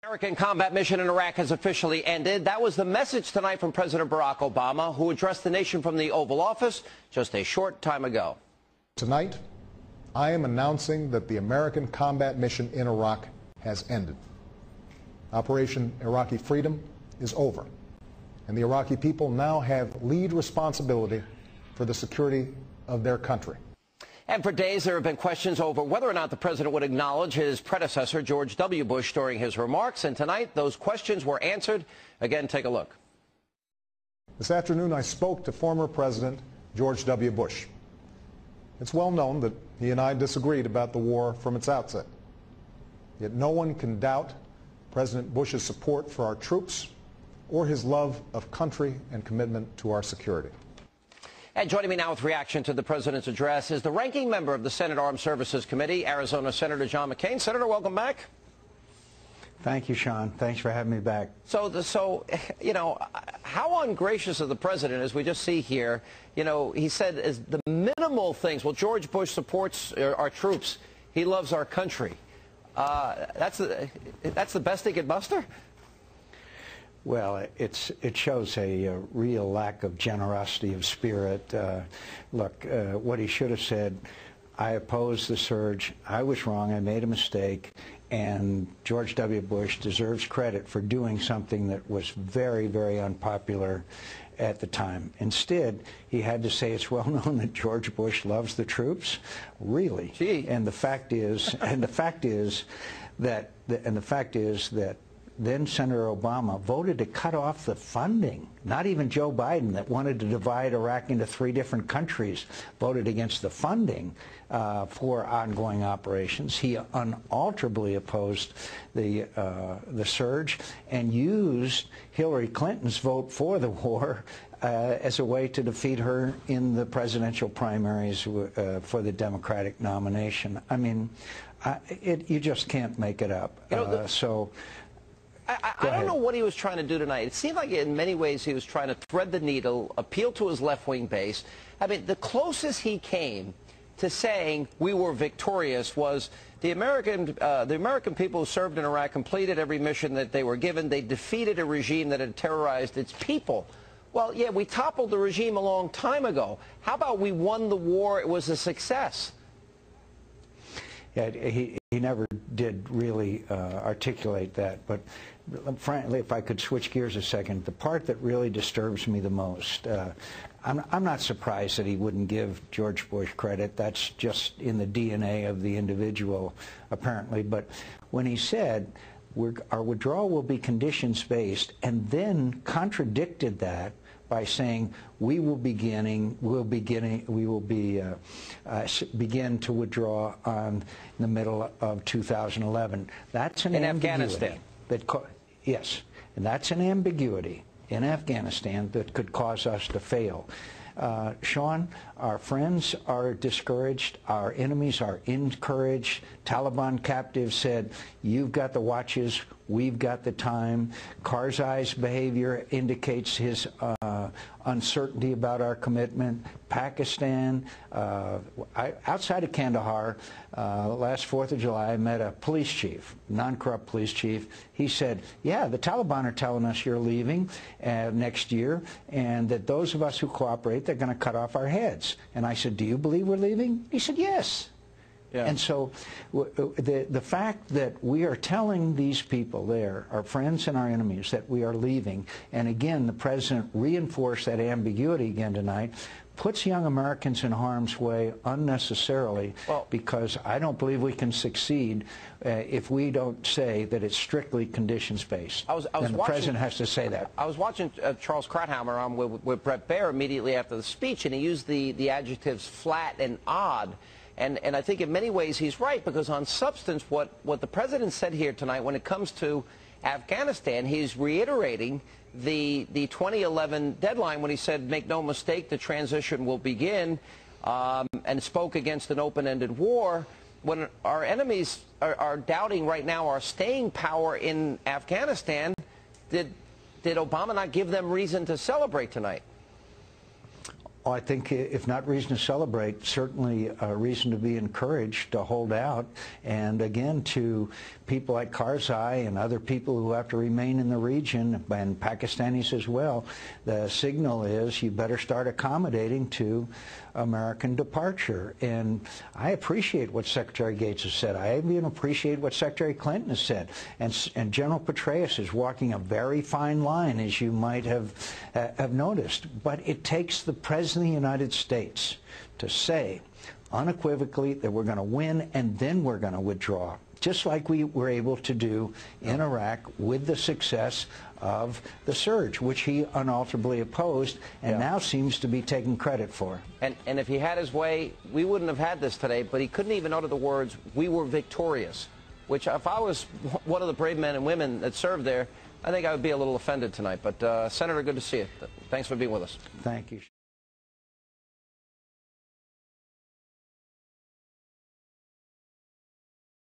American combat mission in Iraq has officially ended. That was the message tonight from President Barack Obama, who addressed the nation from the Oval Office just a short time ago. Tonight, I am announcing that the American combat mission in Iraq has ended. Operation Iraqi Freedom is over, and the Iraqi people now have lead responsibility for the security of their country. And for days, there have been questions over whether or not the president would acknowledge his predecessor, George W. Bush, during his remarks. And tonight, those questions were answered. Again, take a look. This afternoon, I spoke to former President George W. Bush. It's well known that he and I disagreed about the war from its outset. Yet no one can doubt President Bush's support for our troops or his love of country and commitment to our security. And joining me now with reaction to the president's address is the ranking member of the Senate Armed Services Committee, Arizona Senator John McCain. Senator, welcome back. Thank you, Sean. Thanks for having me back. So, you know, how ungracious of the president, as we just see here, you know, he said as the minimal things. Well, George Bush supports our troops. He loves our country. That's the best he could muster? Well, it shows a real lack of generosity of spirit. Look, what he should have said, I oppose the surge. I was wrong. I made a mistake. And George W. Bush deserves credit for doing something that was very, very unpopular at the time. Instead, he had to say it's well known that George Bush loves the troops. Really? Gee. And the fact is that then Senator Obama voted to cut off the funding. Not even Joe Biden, that wanted to divide Iraq into 3 different countries, voted against the funding for ongoing operations. He unalterably opposed the surge and used Hillary Clinton's vote for the war as a way to defeat her in the presidential primaries for the Democratic nomination. I mean, you just can't make it up. You know, I don't know what he was trying to do tonight. It seemed like in many ways he was trying to thread the needle, appeal to his left-wing base. I mean, the closest he came to saying we were victorious was the American people who served in Iraq completed every mission that they were given. They defeated a regime that had terrorized its people. Well, yeah, we toppled the regime a long time ago. How about we won the war? It was a success. Yeah, he never did really articulate that, but frankly, if I could switch gears a second, the part that really disturbs me the most, I'm not surprised that he wouldn't give George Bush credit. That's just in the DNA of the individual, apparently. But when he said, our withdrawal will be conditions-based, and then contradicted that by saying we will begin to withdraw in the middle of 2011. That's an ambiguity. Yes, and that's an ambiguity in Afghanistan that could cause us to fail. Sean, our friends are discouraged, our enemies are encouraged. Taliban captives said, you've got the watches, we've got the time. Karzai's behavior indicates his uncertainty about our commitment. Pakistan, outside of Kandahar, last 4th of July, I met a police chief, non-corrupt police chief. He said, yeah, the Taliban are telling us you're leaving next year, and that those of us who cooperate, they're going to cut off our heads. And I said, do you believe we're leaving? He said, yes. Yeah. And so the fact that we are telling these people there, our friends and our enemies, that we are leaving, and again, the president reinforced that ambiguity again tonight, puts young Americans in harm's way unnecessarily, because I don't believe we can succeed if we don't say that it's strictly conditions-based. And the president has to say that. I was watching Charles Krauthammer on with Bret Baier immediately after the speech, and he used the adjectives flat and odd. And I think in many ways he's right, because on substance, what the president said here tonight when it comes to Afghanistan, he's reiterating the 2011 deadline when he said, make no mistake, the transition will begin, and spoke against an open-ended war. When our enemies are doubting right now our staying power in Afghanistan, did Obama not give them reason to celebrate tonight? I think if not reason to celebrate, certainly a reason to be encouraged to hold out. And again, to people like Karzai and other people who have to remain in the region, and Pakistanis as well, the signal is you better start accommodating to American departure. And I appreciate what Secretary Gates has said. I even appreciate what Secretary Clinton has said. And General Petraeus is walking a very fine line, as you might have noticed. But it takes the President of the United States to say unequivocally that we're going to win and then we're going to withdraw, just like we were able to do in Iraq with the success of the surge, which he unalterably opposed and now seems to be taking credit for. And if he had his way, we wouldn't have had this today, but he couldn't even utter the words, "We were victorious," which if I was one of the brave men and women that served there, I think I would be a little offended tonight. But, Senator, good to see you. Thanks for being with us. Thank you.